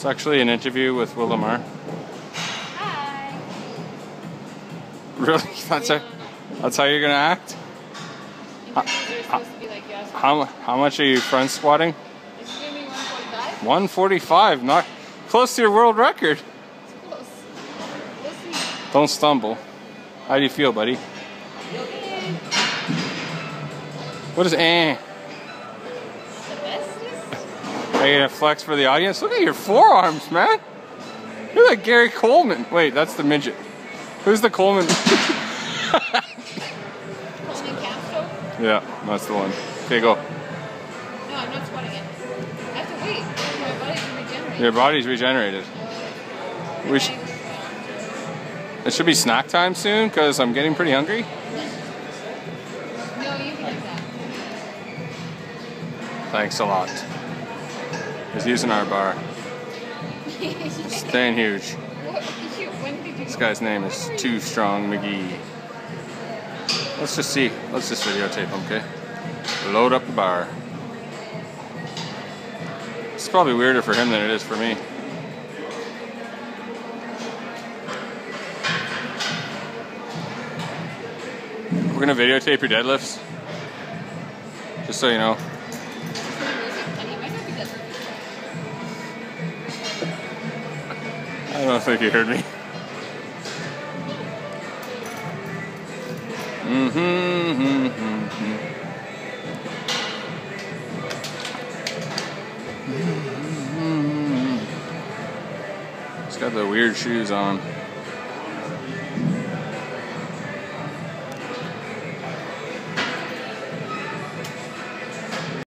It's actually an interview with Will Lamar. Hi. Really? That's how you're gonna act? Interviews are supposed to be like yes. How much are you front squatting? Is it gonna be 145? 145, not close to your world record. It's close. We'll see. Don't stumble. How do you feel, buddy? Okay. What is eh? The bestest? Are you gonna flex for the audience? Look at your forearms, man. You're like Gary Coleman. Wait, that's the midget. Who's the Coleman? Coleman Castro? Yeah, that's the one. Okay, go. No, I'm not squatting it. I have to wait for my body to regenerate. Your body's regenerated. We sh It should be snack time soon because I'm getting pretty hungry. No, you can do that. Thanks a lot. He's using our bar. Staying huge. When did you This guy's name is Too Strong McGee. Let's just see. Let's just videotape him, okay? Load up the bar. It's probably weirder for him than it is for me. We're gonna videotape your deadlifts. Just so you know. I don't think you heard me. He's got the weird shoes on.